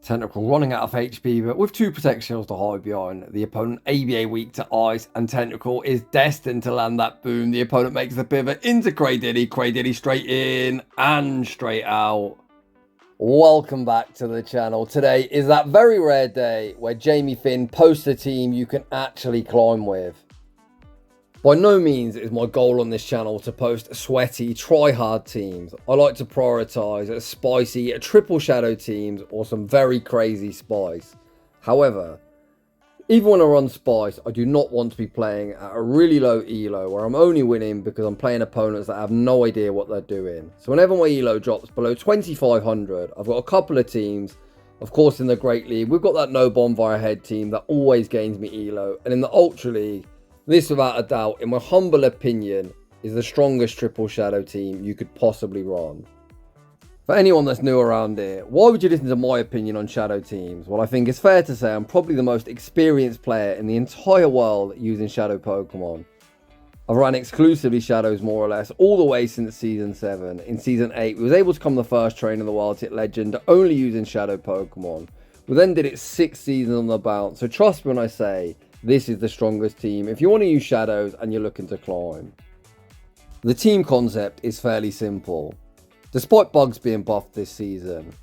Tentacruel running out of HP, but with 2 Protect Shields to hide behind, the opponent ABA weak to Ice, and Tentacruel is destined to land that boom. The opponent makes the pivot into Cradily straight in and straight out. Welcome back to the channel. Today is that very rare day where Jamie Finn posts a team you can actually climb with. By no means is my goal on this channel to post sweaty, try-hard teams. I like to prioritise spicy, triple shadow teams or some very crazy spice. However, even when I run spice, I do not want to be playing at a really low elo where I'm only winning because I'm playing opponents that have no idea what they're doing. So whenever my elo drops below 2500, I've got a couple of teams. Of course, in the Great League, we've got that no bonfire head team that always gains me elo. And in the Ultra League, this, without a doubt, in my humble opinion, is the strongest triple shadow team you could possibly run. For anyone that's new around here, why would you listen to my opinion on shadow teams? Well, I think it's fair to say I'm probably the most experienced player in the entire world using shadow Pokemon. I've run exclusively shadows more or less all the way since Season 7. In Season 8, we was able to become the first trainer in the world to hit Legend only using shadow Pokemon. We then did it 6 seasons on the bounce, so trust me when I say, this is the strongest team if you want to use shadows and you're looking to climb. The team concept is fairly simple. Despite bugs being buffed this season,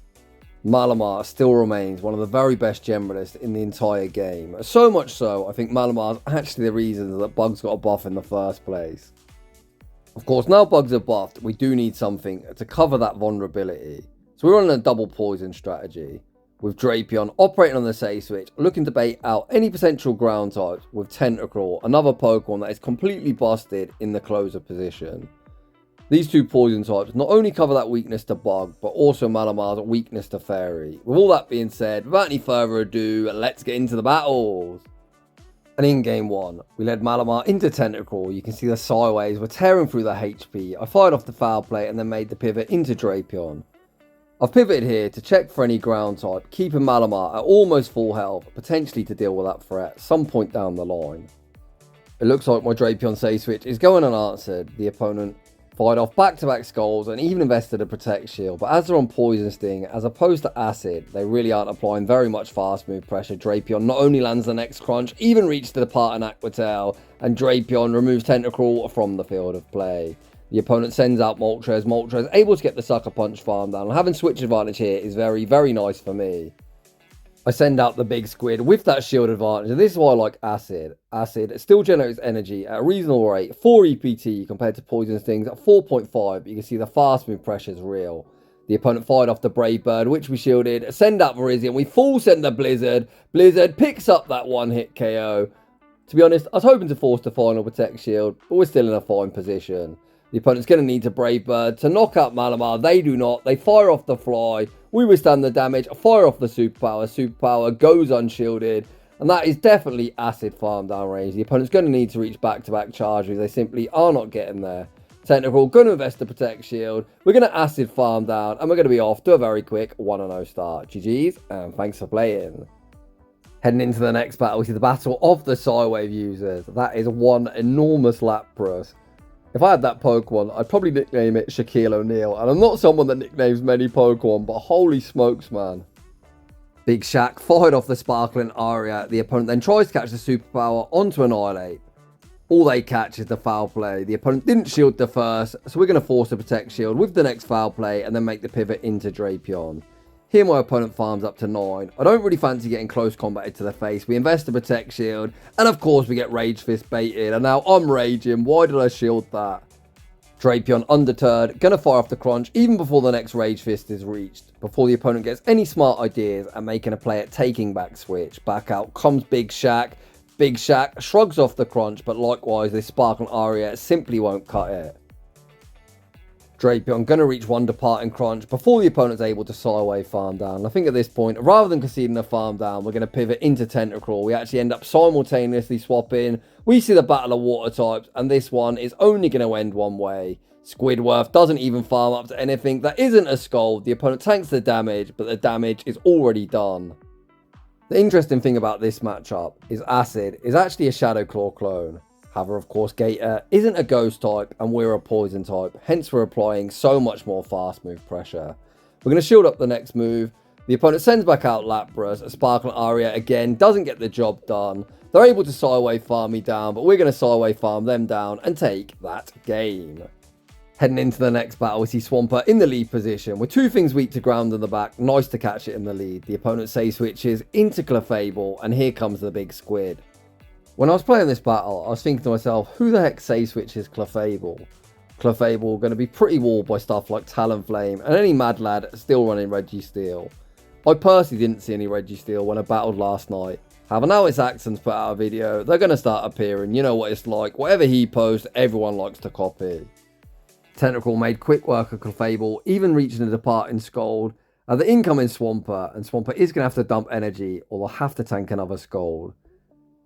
Malamar still remains one of the very best generalists in the entire game. So much so, I think Malamar is actually the reason that bugs got a buff in the first place. Of course, now bugs are buffed, we do need something to cover that vulnerability. So we're on a double poison strategy, with Drapion operating on the Say Switch, looking to bait out any potential ground types with Tentacruel, another Pokemon that is completely busted in the closer position. These 2 poison types not only cover that weakness to Bug, but also Malamar's weakness to Fairy. With all that being said, without any further ado, let's get into the battles. And in game 1, we led Malamar into Tentacruel. You can see the Psywaves were tearing through the HP. I fired off the foul play and then made the pivot into Drapion. I've pivoted here to check for any ground type, keeping Malamar at almost full health, potentially to deal with that threat some point down the line. It looks like my Drapion Say Switch is going unanswered. The opponent fired off back-to-back skulls and even invested a Protect Shield, but as they're on Poison Sting, as opposed to Acid, they really aren't applying very much fast move pressure. Drapion not only lands the next crunch, even reaches the part in Aqua Tail, and Drapion removes Tentacruel from the field of play. The opponent sends out Moltres. Moltres able to get the Sucker Punch farm down. Having switch advantage here is very, very nice for me. I send out the big squid with that shield advantage, and this is why I like Acid. Acid still generates energy at a reasonable rate, 4 EPT compared to Poison Stings at 4.5, but you can see the fast move pressure is real. The opponent fired off the Brave Bird, which we shielded. Send out Virizion. We full send the Blizzard. Blizzard picks up that one-hit KO. To be honest, I was hoping to force the final Protect Shield, but we're still in a fine position. The opponent's going to need to Brave Bird to knock out Malamar. They do not. They fire off the Fly. We withstand the damage. Fire off the Superpower. Superpower goes unshielded. And that is definitely Acid farm down range. The opponent's going to need to reach back-to-back charges. They simply are not getting there. Tentacruel going to invest the Protect Shield. We're going to Acid farm down. And we're going to be off to a very quick 1-0 start. GG's and thanks for playing. Heading into the next battle, we see the battle of the Psywave users. That is one enormous Lapras. If I had that Pokemon, I'd probably nickname it Shaquille O'Neal. And I'm not someone that nicknames many Pokemon, but holy smokes, man. Big Shaq fired off the Sparkling Aria. The opponent then tries to catch the Superpower onto Annihilate. All they catch is the foul play. The opponent didn't shield the first, so we're going to force a Protect Shield with the next foul play and then make the pivot into Drapion. Here my opponent farms up to 9. I don't really fancy getting close combated to the face. We invest a Protect Shield. And of course we get Rage Fist baited. And now I'm raging. Why did I shield that? Drapion undeterred. Gonna fire off the crunch even before the next Rage Fist is reached. Before the opponent gets any smart ideas and making a play at taking back switch. Back out comes Big Shaq. Big Shaq shrugs off the crunch. But likewise this Sparkling Aria simply won't cut it. Drapion going to reach one departing crunch before the opponent's able to Psywave farm down. I think at this point, rather than conceding a farm down, we're going to pivot into Tentacruel. We actually end up simultaneously swapping. We see the battle of water types, and this one is only going to end one way. Squidward doesn't even farm up to anything that isn't a Scald. The opponent tanks the damage, but the damage is already done. The interesting thing about this matchup is Acid is actually a Shadow Claw clone. However, of course, Gator isn't a Ghost type and we're a Poison type, hence we're applying so much more fast move pressure. We're going to shield up the next move. The opponent sends back out Lapras, a Sparkling Aria again, doesn't get the job done. They're able to Psywave farm me down, but we're going to Psywave farm them down and take that game. Heading into the next battle, we see Swampert in the lead position with two things weak to ground in the back. Nice to catch it in the lead. The opponent safe switches into Clefable, and here comes the big squid. When I was playing this battle, I was thinking to myself, who the heck safe switches Clefable? Clefable going to be pretty walled by stuff like Talonflame, and any mad lad still running Registeel. I personally didn't see any Registeel when I battled last night. However, now it's Axon's put out a video, they're going to start appearing. You know what it's like. Whatever he posts, everyone likes to copy. Tentacruel made quick work of Clefable, even reaching a departing Scold. The incoming Swampert, and Swampert is going to have to dump energy, or they'll have to tank another Scold.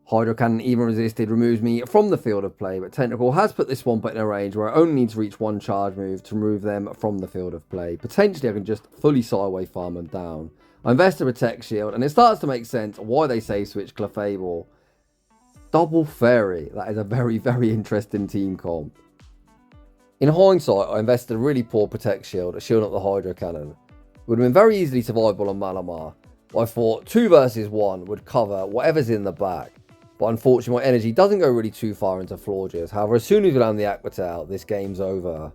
Hydro Cannon, even resisted, removes me from the field of play, but Tentacruel has put this Swampert in a range where I only need to reach one charge move to remove them from the field of play. Potentially I can just fully Psywave farm them down. I invest a Protect Shield, and it starts to make sense why they say switch Clefable. Double Fairy, that is a very, very interesting team comp. In hindsight, I invested a really poor Protect Shield, shielding up the Hydro Cannon. It would have been very easily survivable on Malamar. I thought 2 versus 1 would cover whatever's in the back. But unfortunately, my energy doesn't go really too far into Florges. However, as soon as we land the Aquitail, this game's over.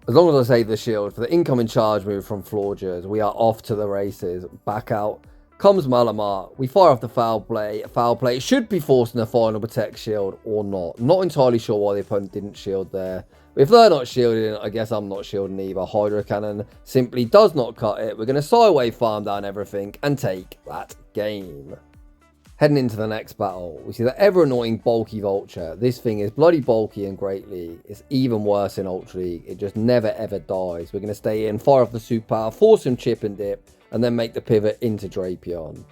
As long as I save the shield for the incoming charge move from Florges, we are off to the races. Back out comes Malamar. We fire off the foul play. Foul play should be forcing a final Protect Shield or not. Not entirely sure why the opponent didn't shield there. But if they're not shielding, I guess I'm not shielding either. Hydro Cannon simply does not cut it. We're going to Psywave farm down everything and take that game. Heading into the next battle, we see the ever annoying bulky Vulture. This thing is bloody bulky in Great League. It's even worse in Ultra League. It just never ever dies. We're going to stay in, fire off the Superpower, force him chip and dip, and then make the pivot into Drapion.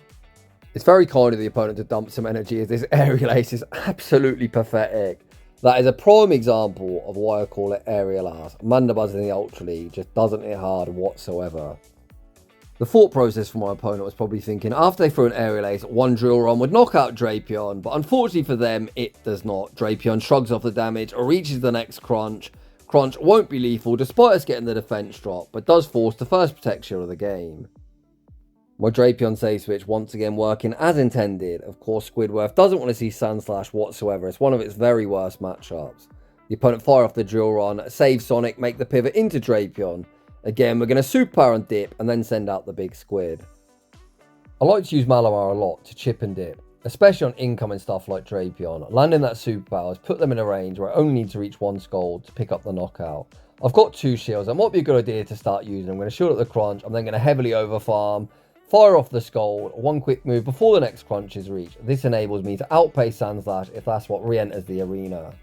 It's very kind of the opponent to dump some energy, as this Aerial Ace is absolutely pathetic. That is a prime example of why I call it Aerial Ass. Mandibuzz in the Ultra League just doesn't hit hard whatsoever. The thought process for my opponent was probably thinking after they threw an Aerial Ace, one Drill Run would knock out Drapion, but unfortunately for them, it does not. Drapion shrugs off the damage or reaches the next Crunch. Crunch won't be lethal despite us getting the defense drop, but does force the first Protect Shield of the game. My Drapion save switch once again working as intended. Of course, Squidward doesn't want to see Sandslash whatsoever. It's one of its very worst matchups. The opponent fire off the Drill Run, save Sonic, make the pivot into Drapion. Again, we're going to Superpower and dip and then send out the big squid. I like to use Malamar a lot to chip and dip, especially on incoming stuff like Drapion. Landing that Superpower has put them in a range where I only need to reach one Scold to pick up the knockout. I've got 2 shields. That might be a good idea to start using. I'm going to shield up the Crunch. I'm then going to heavily overfarm, fire off the Scold, one quick move before the next Crunch is reached. This enables me to outpace Sandslash if that's what re-enters the arena.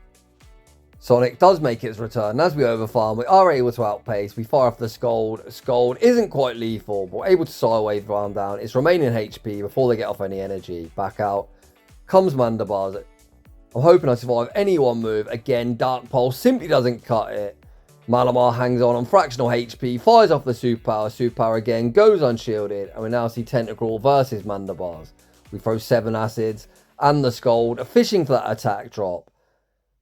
Sonic does make its return, and as we overfarm, we are able to outpace. We fire off the Scold. Scold isn't quite lethal, but we're able to Psywave farm down its remaining HP before they get off any energy. Back out comes Mandibuzz. I'm hoping I survive any one move. Again, Dark Pulse simply doesn't cut it. Malamar hangs on fractional HP, fires off the Superpower. Superpower again goes unshielded, and we now see Tentacruel versus Mandibuzz. We throw 7 acids and the Scold, fishing for that attack drop.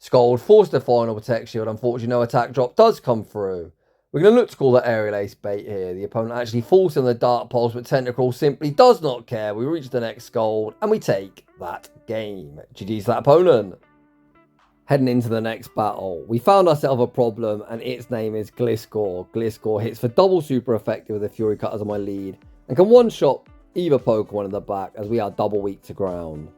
Scold forced the final Protect Shield. Unfortunately, no attack drop does come through. We're going to look to call the Aerial Ace bait here. The opponent actually forcing the Dark Pulse, but Tentacruel simply does not care. We reach the next Scold, and we take that game. GG's that opponent. Heading into the next battle, we found ourselves a problem, and its name is Gliscor. Gliscor hits for double super effective with the Fury Cut as my lead, and can one-shot either Pokemon in the back, as we are double weak to ground.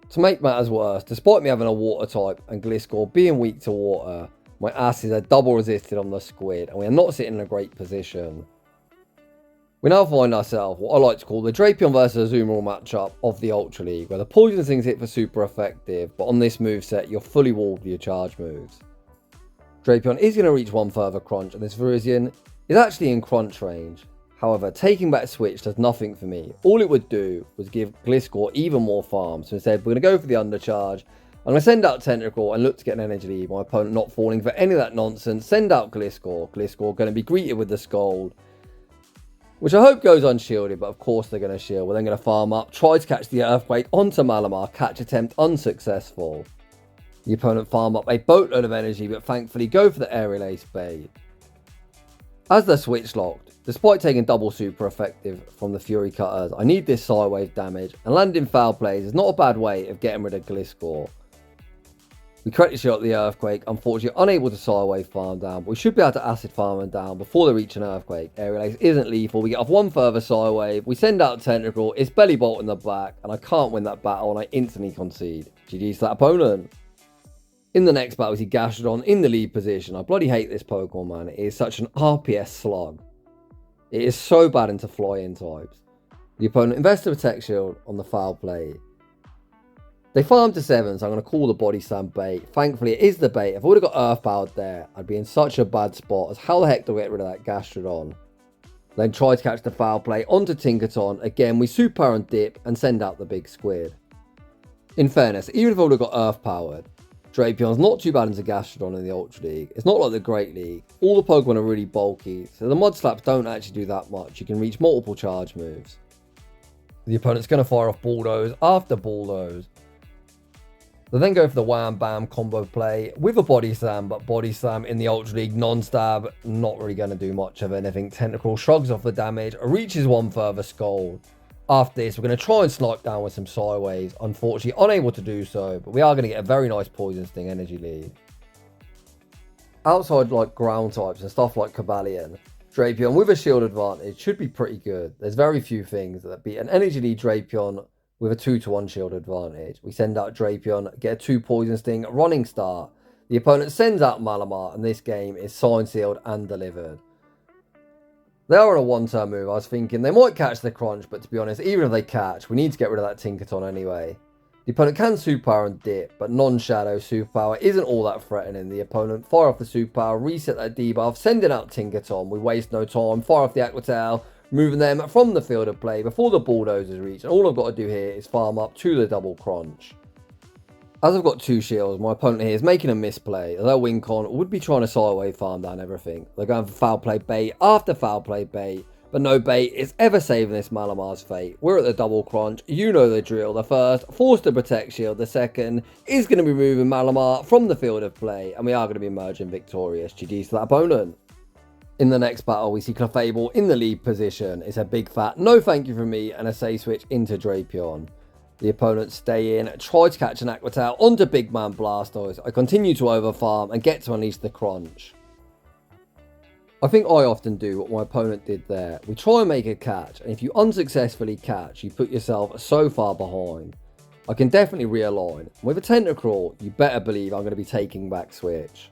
To make matters worse, despite me having a water type and Gliscor being weak to water, my asses are double resisted on the squid, and we are not sitting in a great position. We now find ourselves what I like to call the Drapion versus Azumarill matchup of the Ultra League, where the poison things hit for super effective, but on this moveset you're fully walled with your charge moves. Drapion is going to reach one further Crunch, and this Virizion is actually in Crunch range. However, taking back Switch does nothing for me. All it would do was give Gliscor even more farm. So instead, we're going to go for the undercharge. I'm going to send out Tentacruel and look to get an energy lead. My opponent not falling for any of that nonsense. Send out Gliscor. Gliscor going to be greeted with the Scold, which I hope goes unshielded, but of course they're going to shield. We're then going to farm up, try to catch the Earthquake onto Malamar. Catch attempt unsuccessful. The opponent farm up a boatload of energy, but thankfully go for the Aerial Ace bait. As they're switch locked, Despite taking double super effective from the Fury Cutters, I need this Psywave damage, and landing foul plays is not a bad way of getting rid of Gliscor. We correctly shot the Earthquake, unfortunately unable to Psywave farm down, but we should be able to Acid farm them down before they reach an Earthquake. Aerial Ace isn't lethal, we get off one further Psywave, we send out Tentacruel, it's Bellibolt in the back, and I can't win that battle and I instantly concede. GG's to that opponent. In the next battle we see Gastrodon in the lead position. I bloody hate this Pokemon, man. It is such an RPS slug. It is so bad into fly-in types. The opponent invests a Protect Shield on the foul play. They farm to 7, so I'm going to call the Body Slam bait. Thankfully, it is the bait. If I would have got Earth Powered there, I'd be in such a bad spot as how the heck do I get rid of that Gastrodon? Then try to catch the foul play onto Tinkaton. Again, we Superpower and dip and send out the big squid. In fairness, even if I would have got Earth Powered, Drapion's not too bad into Gastrodon in the Ultra League. It's not like the Great League. All the Pokemon are really bulky, so the Mud Slaps don't actually do that much. You can reach multiple charge moves. The opponent's going to fire off Bulldoze after Bulldoze. They then go for the Wham Bam combo play with a Body Slam, but Body Slam in the Ultra League non-stab, not really going to do much of anything. Tentacruel shrugs off the damage, reaches one further Scold. After this, we're going to try and snipe down with some Psywaves. Unfortunately, unable to do so, but we are going to get a very nice Poison Sting energy lead. Outside like ground types and stuff like Cavalion, Drapion with a shield advantage should be pretty good. There's very few things that beat an energy lead Drapion with a 2-to-1 shield advantage. We send out Drapion, get a 2 Poison Sting, running start. The opponent sends out Malamar, and this game is signed, sealed, and delivered. They are on a one-turn move. I was thinking they might catch the crunch, but to be honest, even if they catch, we need to get rid of that Tinkaton anyway. The opponent can Superpower and dip, but non-Shadow Superpower isn't all that threatening. The opponent fire off the Superpower, reset that debuff, sending out Tinkaton. We waste no time, fire off the Aqua Tail, moving them from the field of play before the Bulldozers reach, and all I've got to do here is farm up to the double crunch. As I've got 2 shields, my opponent here is making a misplay. Their Wincon would be trying to Psywave farm down everything. They're going for foul play bait after foul play bait, but no bait is ever saving this Malamar's fate. We're at the double crunch, you know the drill. The first, forced to Protect Shield. The second is going to be moving Malamar from the field of play, and we are going to be emerging victorious. GG's to that opponent. In the next battle, we see Clefable in the lead position. It's a big fat no thank you from me and a save switch into Drapion. The opponents stay in, try to catch an Aqua Tail onto Big Man Blastoise. I continue to overfarm and get to unleash the crunch. I think I often do what my opponent did there. We try and make a catch, and if you unsuccessfully catch, you put yourself so far behind. I can definitely realign. With a Tentacruel, you better believe I'm going to be taking back switch.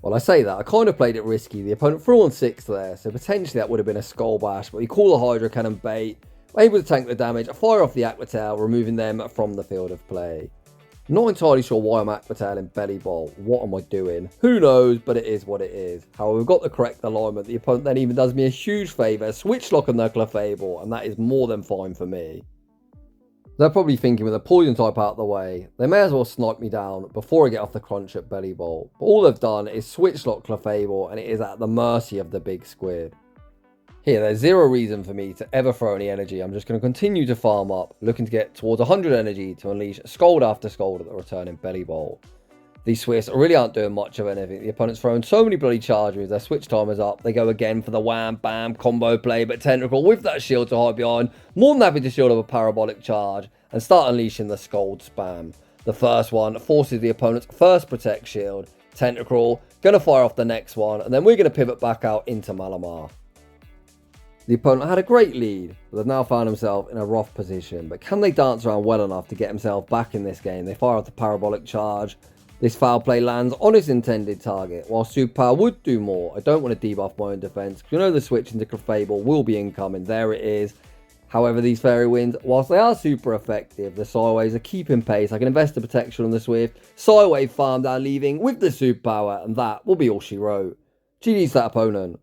Well, I say that, I kind of played it risky. The opponent threw on 6 there, so potentially that would have been a Skull Bash, but we call the Hydro Cannon bait, able to tank the damage, fire off the Aqua Tail, removing them from the field of play. Not entirely sure why I'm Aqua Tail in Bellibolt. What am I doing? Who knows, but it is what it is. However, we've got the correct alignment. The opponent then even does me a huge favour, switch lock on their Clefable, and that is more than fine for me. They're probably thinking with a poison type out of the way, they may as well snipe me down before I get off the crunch at Bellibolt. But all they've done is switch lock Clefable, and it is at the mercy of the big squid. Here, there's zero reason for me to ever throw any energy. I'm just going to continue to farm up, looking to get towards 100 energy to unleash Scold after Scold at the returning Bellibolt. These Swiss really aren't doing much of anything. The opponent's throwing so many bloody charges. Their switch time is up. They go again for the Wham Bam combo play, but Tentacruel with that shield to hide behind, more than happy to shield up a parabolic charge and start unleashing the Scold spam. The first one forces the opponent's first Protect Shield. Tentacruel going to fire off the next one, and then we're going to pivot back out into Malamar. The opponent had a great lead, but they've now found himself in a rough position. But can they dance around well enough to get himself back in this game? They fire off the parabolic charge. This foul play lands on its intended target. While Superpower would do more, I don't want to debuff my own defense, because you know the switch into Clefable will be incoming. There it is. However, these Fairy Winds, whilst they are super effective, the Psywaves are keeping pace. I can invest the protection on the Swift. Psywave farm down, leaving with the Superpower, and that will be all she wrote. GG's that opponent.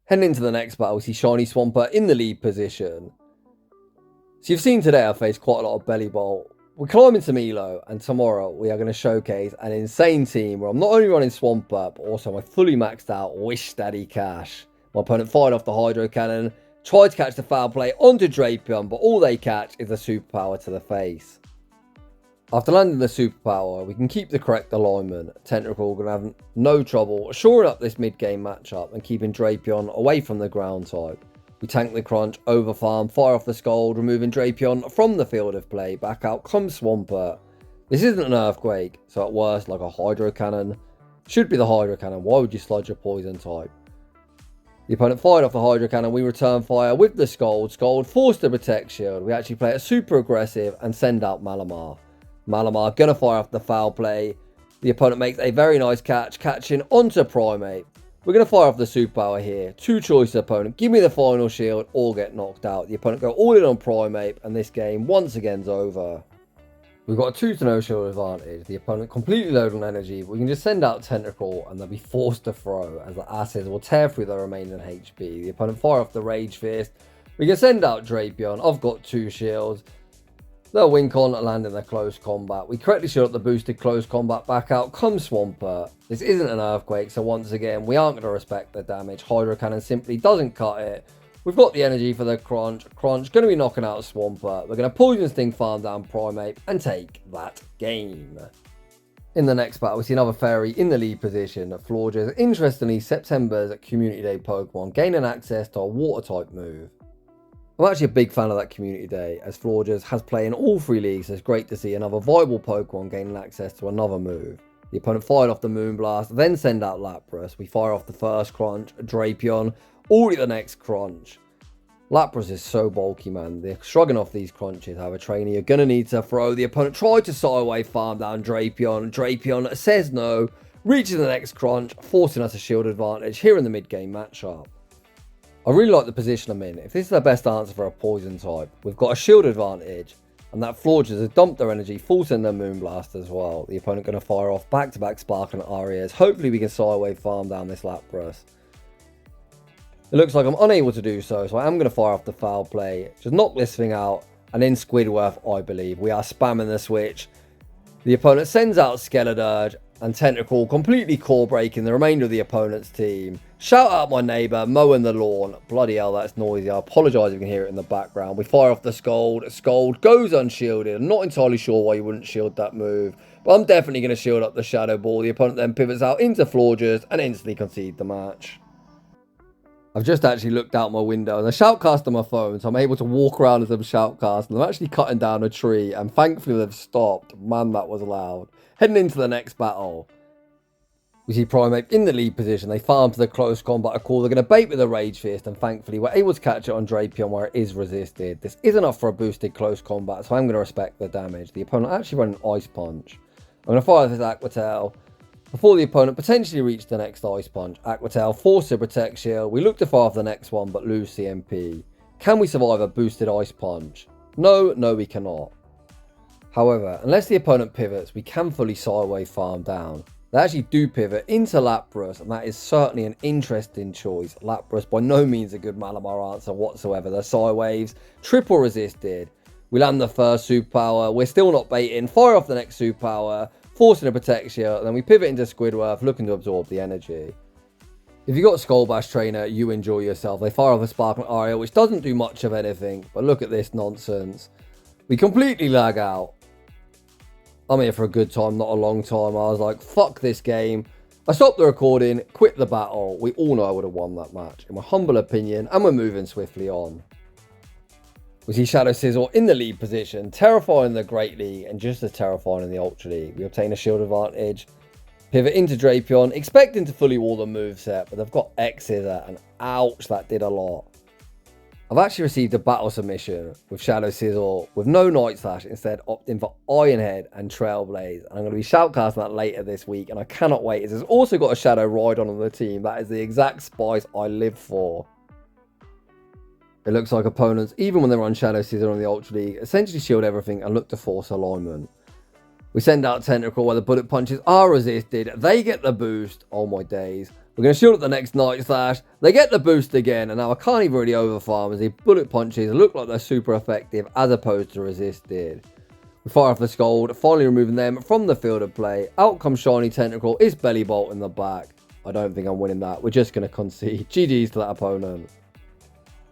Heading into the next battle, we see Shiny Swampert in the lead position. So you've seen today I faced quite a lot of Bellibolt. We're climbing to Milo, and tomorrow we are going to showcase an insane team where I'm not only running Swampert, but also my fully maxed out Wish Daddy Cash. My opponent fired off the Hydro Cannon, tried to catch the foul play onto Drapion, but all they catch is a Superpower to the face. After landing the Superpower, we can keep the correct alignment. Tentacruel going to have no trouble shoring up this mid-game matchup and keeping Drapion away from the ground type. We tank the crunch, overfarm, fire off the Scald, removing Drapion from the field of play. Back out comes Swampert. This isn't an Earthquake, so at worst like a Hydro Cannon. Should be the Hydro Cannon. Why would you sludge your Poison type? The opponent fired off the Hydro Cannon, we return fire with the Scald. Scald forced the Protect Shield. We actually play it super aggressive and send out Malamar. Malamar gonna fire off the foul play. The opponent makes a very nice catch, catching onto Primate. We're gonna fire off the Superpower here. Two choices, opponent. Give me the final shield or get knocked out. The opponent go all in on Primate, and this game once again's over. We've got a 2-0 shield advantage. The opponent completely loaded on energy. We can just send out Tentacruel and they'll be forced to throw as the asses will tear through their remaining HP. The opponent fire off the Rage Fist. We can send out Drapion. I've got 2 shields. They'll wink on and land in their close combat. We correctly shield up the boosted close combat. Back out comes Swampert. This isn't an Earthquake, so once again, we aren't going to respect the damage. Hydro Cannon simply doesn't cut it. We've got the energy for the crunch. Crunch going to be knocking out Swampert. We're going to Poison Sting farm down Primate and take that game. In the next battle, we see another fairy in the lead position. Florges, interestingly, September's Community Day Pokemon, gaining access to a water type move. I'm actually a big fan of that Community Day, as Florges has play in all 3 leagues, so it's great to see another viable Pokemon gaining access to another move. The opponent fired off the Moonblast, then send out Lapras. We fire off the first crunch, Drapion, already the next crunch. Lapras is so bulky, man. They're shrugging off these crunches. However, trainer, you're going to need to throw. The opponent tried to Psywave farm down Drapion. Drapion says no, reaches the next crunch, forcing us a shield advantage here in the mid-game matchup. I really like the position I'm in. If this is the best answer for a poison type, we've got a shield advantage, and that Florges has dumped their energy, forcing their Moonblast as well. The opponent going to fire off back-to-back Sparkling Arias. Hopefully we can Psywave farm down this Lapras. It looks like I'm unable to do so, so I am going to fire off the foul play. Just knock this thing out, and in Squidward, I believe. We are spamming the switch. The opponent sends out Skeledirge, and Tentacruel completely core breaking the remainder of the opponent's team. Shout out my neighbour, mowing the lawn. Bloody hell, that's noisy. I apologise if you can hear it in the background. We fire off the Scald. Scald goes unshielded. I'm not entirely sure why you wouldn't shield that move, but I'm definitely going to shield up the Shadow Ball. The opponent then pivots out into Florges and instantly concede the match. I've just actually looked out my window and the shoutcast on my phone, so I'm able to walk around as I'm shoutcast, and I'm actually cutting down a tree, and thankfully they've stopped. Man, that was loud. Heading into the next battle, we see Primate in the lead position. They farm to the close combat a call. They're going to bait with a Rage Fist, and thankfully we're able to catch it on Drapion where it is resisted. This is enough for a boosted close combat, so I'm going to respect the damage. The opponent actually ran an Ice Punch. I'm going to fire this Aqua Tail before the opponent potentially reached the next Ice Punch. Aqua Tail forced a Protect Shield. We look to fire off the next one, but lose CMP. Can we survive a boosted Ice Punch? No, we cannot. However, unless the opponent pivots, we can fully Psywave farm down. They actually do pivot into Lapras, and that is certainly an interesting choice. Lapras, by no means a good Malamar answer whatsoever. The Psywaves, triple resisted. We land the first Superpower. We're still not baiting. Fire off the next Superpower, forcing a Protect Shield, and then we pivot into Squidward, looking to absorb the energy. If you got Skull Bash Trainer, you enjoy yourself. They fire off a Sparkling Aria, which doesn't do much of anything, but look at this nonsense. We completely lag out. I'm here for a good time, not a long time. I was like, fuck this game. I stopped the recording, quit the battle. We all know I would have won that match, in my humble opinion, and we're moving swiftly on. We see Shadow Scizor in the lead position, terrifying the Great League and just as terrifying in the Ultra League. We obtain a shield advantage, pivot into Drapion, expecting to fully wall the moveset, but they've got Scizor, and ouch, that did a lot. I've actually received a battle submission with Shadow Scizor with no Night Slash, instead opting for Iron Head and Trailblaze. And I'm going to be shoutcasting that later this week, and I cannot wait. It's also got a Shadow Rhydon on the team. That is the exact spice I live for. It looks like opponents, even when they run Shadow Scizor on the Ultra League, essentially shield everything and look to force alignment. We send out Tentacruel where the bullet punches are resisted. They get the boost. Oh my days. We're going to shield at the next Night Slash. They get the boost again, and now I can't even really overfarm as the bullet punches look like they're super effective as opposed to resisted. We fire off the Scald, finally removing them from the field of play. Out comes Shiny Tentacruel. It's Bellibolt in the back. I don't think I'm winning that. We're just going to concede. GG's to that opponent.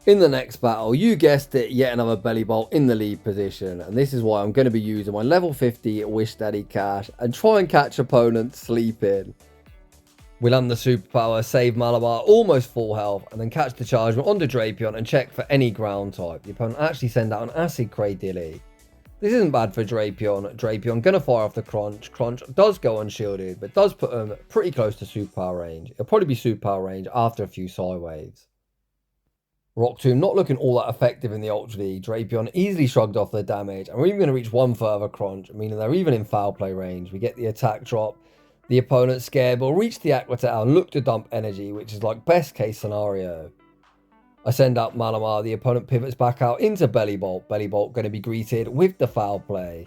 In the next battle, you guessed it, yet another Bellibolt in the lead position, and this is why I'm going to be using my level 50 Wish Daddy Cash and try and catch opponents sleeping. We'll land the Superpower, save Malamar almost full health, and then catch the Chargement onto Drapion and check for any ground type. The opponent actually send out an Acid Cradilly. This isn't bad for Drapion. Drapion gonna fire off the Crunch. Crunch does go unshielded, but does put him pretty close to Superpower range. It'll probably be Superpower range after a few Psywaves. Rock Tomb not looking all that effective in the Ultra League. Drapion easily shrugged off the damage, and we're even going to reach one further Crunch, meaning they're even in foul play range. We get the attack drop. The opponent scared will reach the Aqua Tail and look to dump energy, which is like best case scenario. I send out Malamar. The opponent pivots back out into Bellibolt. Bellibolt going to be greeted with the foul play.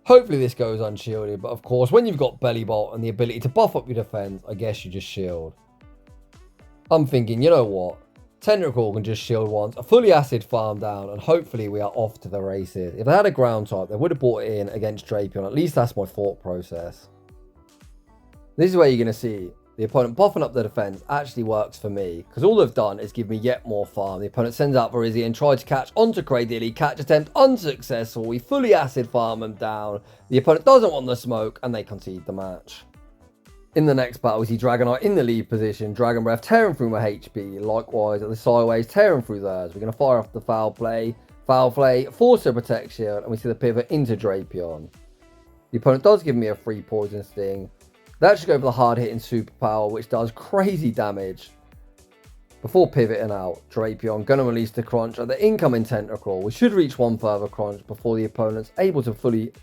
Hopefully this goes unshielded, but of course when you've got Bellibolt and the ability to buff up your defense, I guess you just shield. I'm thinking, you know what? Tentacruel can just shield once, a fully acid farm down, and hopefully we are off to the races. If they had a ground type, they would have brought it in against Drapion. At least that's my thought process. This is where you're going to see the opponent buffing up the defense actually works for me, because all they've done is give me yet more farm. The opponent sends out Virizion, tried to catch onto Cradilly, catch attempt unsuccessful. We fully acid farm them down. The opponent doesn't want the smoke, and they concede the match. In the next battle, we see Dragonite in the lead position. Dragon Breath tearing through my HP. Likewise, at the Psywave tearing through theirs. We're going to fire off the foul play. Foul play, force a protect shield, and we see the pivot into Drapion. The opponent does give me a free poison sting. They actually go for the hard hitting Superpower, which does crazy damage. Before pivoting out, Drapion going to release the Crunch at the incoming Tentacruel. We should reach one further Crunch before the opponent's able to fully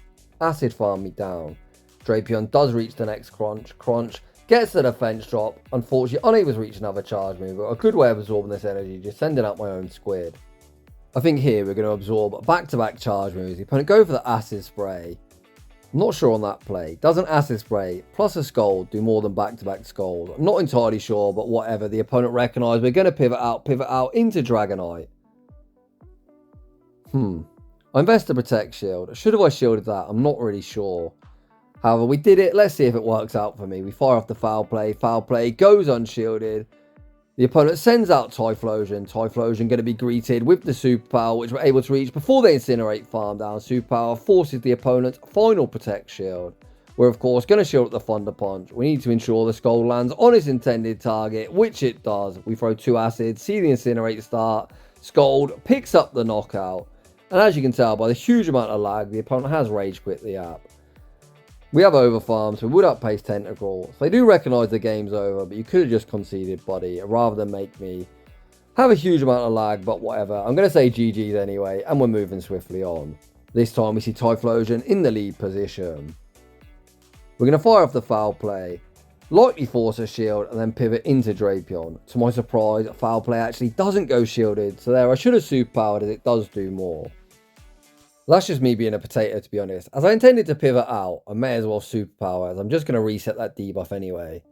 acid farm me down. Drapion does reach the next Crunch. Crunch gets the defense drop. Unfortunately, unable to reach another charge move, but a good way of absorbing this energy, just sending out my own squid. I think here we're going to absorb back-to-back charge moves. The opponent go for the Acid Spray. I'm not sure on that play. Does an Acid Spray plus a Scold do more than back-to-back Scold? I'm not entirely sure, but whatever. The opponent recognised we're going to pivot out into Dragonite. I invest a Protect Shield. Should have I shielded that? I'm not really sure. However, we did it. Let's see if it works out for me. We fire off the foul play. Foul play goes unshielded. The opponent sends out Typhlosion. Typhlosion going to be greeted with the Superpower, which we're able to reach before they incinerate farm down. Superpower forces the opponent's final Protect Shield. We're, of course, going to shield up the Thunder Punch. We need to ensure the Skull lands on its intended target, which it does. We throw 2 acids, see the incinerate start. Scold picks up the knockout. And as you can tell by the huge amount of lag, the opponent has Rage Quit the app. We have overfarmed, so we would outpace Tentacruel. So they do recognise the game's over, but you could have just conceded, buddy, rather than make me have a huge amount of lag, but whatever. I'm going to say GG's anyway, and we're moving swiftly on. This time we see Typhlosion in the lead position. We're going to fire off the foul play, lightly force a shield, and then pivot into Drapion. To my surprise, foul play actually doesn't go shielded, so there I should have superpowered as it does do more. That's just me being a potato, to be honest. As I intended to pivot out, I may as well superpower, as I'm just going to reset that debuff anyway.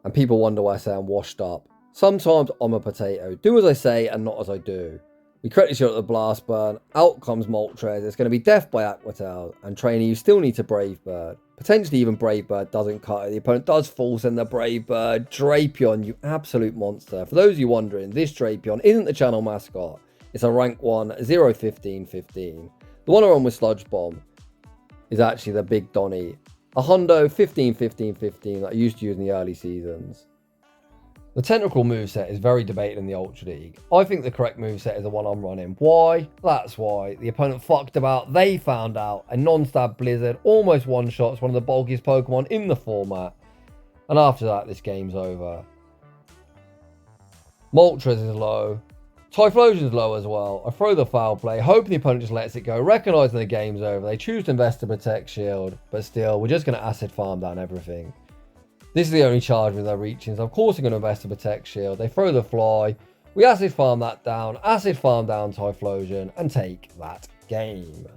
And people wonder why I say I'm washed up. Sometimes I'm a potato. Do as I say and not as I do. We correctly shot at the Blast Burn. Out comes Moltres. It's going to be Death by Aqua Tail. And Trainer, you still need to Brave Bird. Potentially even Brave Bird doesn't cut it. The opponent does full send the Brave Bird. Drapion, you absolute monster. For those of you wondering, this Drapion isn't the channel mascot. It's a rank 1, 0-15-15. The one I run with Sludge Bomb is actually the Big Donny. A Hundo 15-15-15 that I used to use in the early seasons. The Tentacruel moveset is very debated in the Ultra League. I think the correct moveset is the one I'm running. Why? That's why. The opponent fucked about, they found out. A non-stab Blizzard, almost one-shots one of the bulkiest Pokemon in the format. And after that, this game's over. Moltres is low. Typhlosion's low as well. I throw the foul play, hoping the opponent just lets it go, recognising the game's over. They choose to invest a Protect Shield, but still, we're just going to acid farm down everything. This is the only charge with they're reaching, so of course they're going to invest a Protect Shield. They throw the fly, we acid farm that down, acid farm down Typhlosion, and take that game.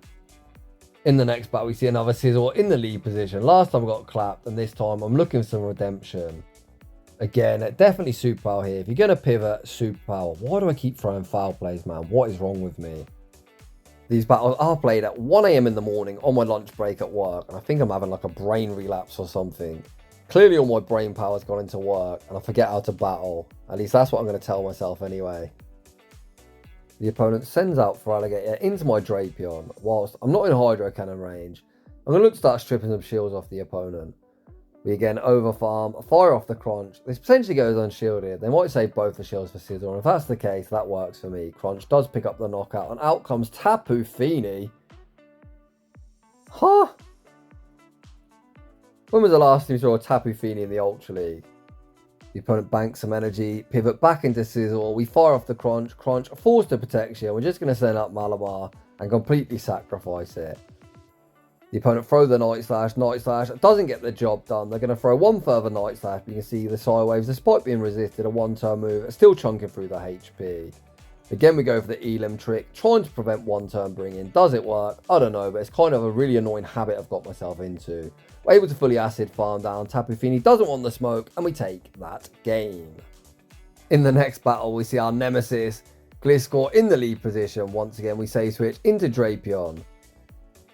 In the next battle, we see another Scizor in the lead position. Last time I got clapped, and this time I'm looking for some redemption. Again, definitely Superpower here. If you're going to pivot, Superpower. Why do I keep throwing foul plays, man? What is wrong with me? These battles are played at 1 AM in the morning on my lunch break at work. And I think I'm having like a brain relapse or something. Clearly all my brain power's gone into work and I forget how to battle. At least that's what I'm going to tell myself anyway. The opponent sends out Feraligatr into my Drapion. Whilst I'm not in Hydro Cannon range, I'm going to look to start stripping some shields off the opponent. We again overfarm, fire off the Crunch. This potentially goes unshielded. They might save both the shields for Scizor, and if that's the case, that works for me. Crunch does pick up the knockout, and out comes Tapu Fini. Huh? When was the last time you saw a Tapu Fini in the Ultra League? The opponent banks some energy, pivot back into Scizor. We fire off the Crunch. Crunch forced to protection. We're just going to send up Malamar and completely sacrifice it. The opponent throw the Night Slash. Doesn't get the job done. They're going to throw one further Night Slash. But you can see the Psywaves, despite being resisted, a one-turn move, are still chunking through the HP. Again, we go for the Elim trick, trying to prevent one-turn bring-in. Does it work? I don't know, but it's kind of a really annoying habit I've got myself into. We're able to fully acid farm down. Tapu Fini doesn't want the smoke, and we take that game. In the next battle, we see our nemesis, Gliscor, in the lead position. Once again, we save switch into Drapion.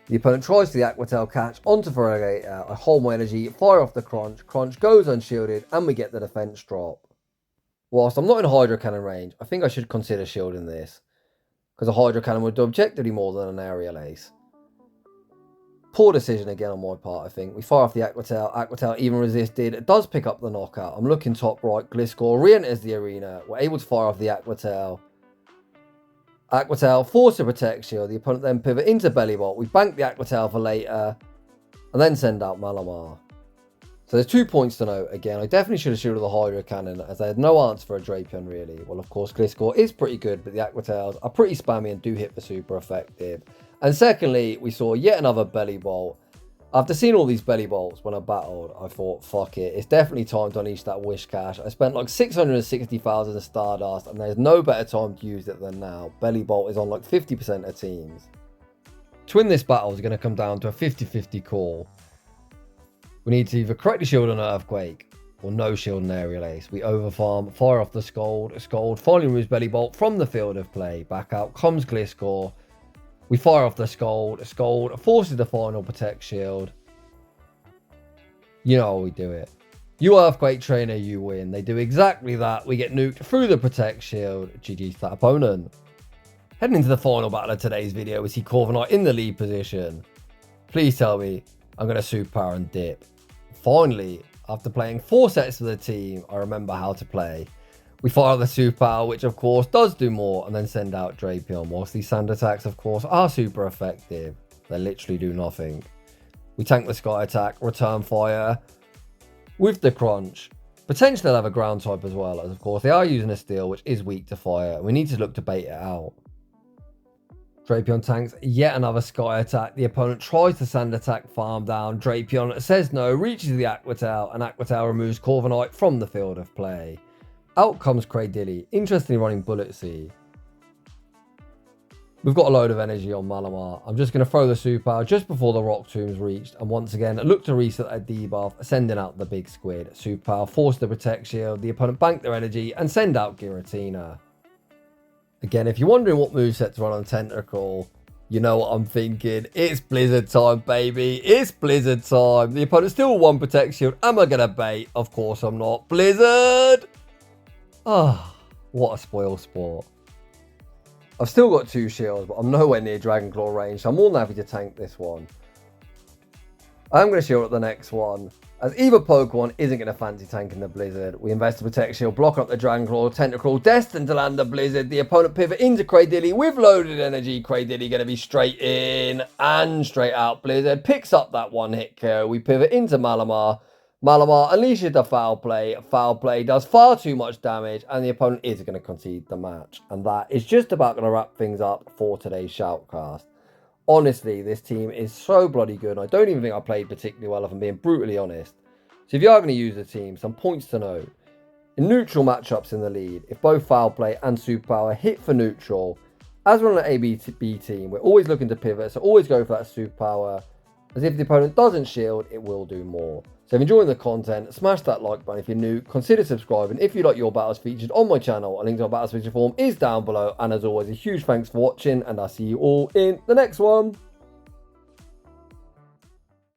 The opponent tries the Aqua Tail catch onto Feraligatr. I hold my energy, fire off the Crunch. Crunch goes unshielded, and we get the defense drop. Whilst I'm not in Hydro Cannon range, I think I should consider shielding this, because a Hydro Cannon would do objectively more than an Aerial Ace. Poor decision again on my part, I think. We fire off the Aqua Tail. Aqua Tail even resisted. It does pick up the knockout. I'm looking top right. Gliscor re-enters the arena. We're able to fire off the Aqua Tail. Aqua Tail force to protect shield. The opponent then pivot into Bellibolt. We bank the Aqua Tail for later, and then send out Malamar. So there's 2 points to note. Again, I definitely should have shielded the Hydro Cannon, as I had no answer for a Drapion really. Well, of course, Gliscor is pretty good, but the Aqua Tails are pretty spammy and do hit for super effective. And secondly, we saw yet another Bellibolt. After seeing all these Bellibolts when I battled, I thought, fuck it, it's definitely time to unleash that wish cash. I spent like 660,000 Stardust, and there's no better time to use it than now. Bellibolt is on like 50% of teams. To win this battle is going to come down to a 50-50 call. We need to either correctly shield an Earthquake, or no shield an Aerial Ace. We overfarm, fire off the Scald. Scald finally removes Bellibolt from the field of play. Back out comes Gliscor. We fire off the Scald. Scald forces the final Protect Shield. You know how we do it. You Earthquake Trainer, you win. They do exactly that. We get nuked through the Protect Shield. GG to that opponent. Heading into the final battle of today's video, we see Corviknight in the lead position. Please tell me I'm going to Superpower and dip. Finally, after playing 4 sets for the team, I remember how to play. We fire the Superpower, which of course does do more, and then send out Drapion. Whilst these sand attacks, of course, are super effective, they literally do nothing. We tank the Sky attack, return fire with the Crunch. Potentially they'll have a ground type as well, as of course they are using a Steel, which is weak to fire, and we need to look to bait it out. Drapion tanks yet another Sky attack. The opponent tries to sand attack farm down. Drapion says no, reaches the Aqua Tail, and Aqua Tail removes Corviknight from the field of play. Out comes Cradilly, interestingly running Bullet Seed. We've got a load of energy on Malamar. I'm just going to throw the Superpower just before the Rock Tomb's reached, and once again look to reset that debuff, sending out the big squid. Superpower force the Protect Shield. The opponent bank their energy and send out Giratina. Again, if you're wondering what moveset to run on Tentacruel, you know what I'm thinking. It's Blizzard time, baby. It's Blizzard time. The opponent still 1 Protect Shield. Am I going to bait? Of course I'm not. Blizzard! Ah, what a spoil sport. I've still got 2 shields, but I'm nowhere near Dragon Claw range, so I'm more than happy to tank this one. I am going to shield at the next one, as either Pokemon isn't going to fancy tanking the Blizzard. We invest the Protect Shield, blocking up the Dragon Claw. Tentacruel destined to land the Blizzard. The opponent pivot into Cradilly with loaded energy. Cradilly going to be straight in and straight out. Blizzard picks up that 1-hit KO. We pivot into Malamar. Malamar unleashes the Foul Play. Foul Play does far too much damage, and the opponent is going to concede the match. And that is just about going to wrap things up for today's Shoutcast. Honestly, this team is so bloody good. I don't even think I played particularly well, if I'm being brutally honest. So if you are going to use the team, some points to note. In neutral matchups in the lead, if both Foul Play and Superpower hit for neutral, as we're on an A-B team, we're always looking to pivot, so always go for that Superpower. As if the opponent doesn't shield, it will do more. So if you're enjoying the content, smash that like button. If you're new, consider subscribing. If you like your battles featured on my channel, a link to my battles feature form is down below. And as always, a huge thanks for watching, and I'll see you all in the next one.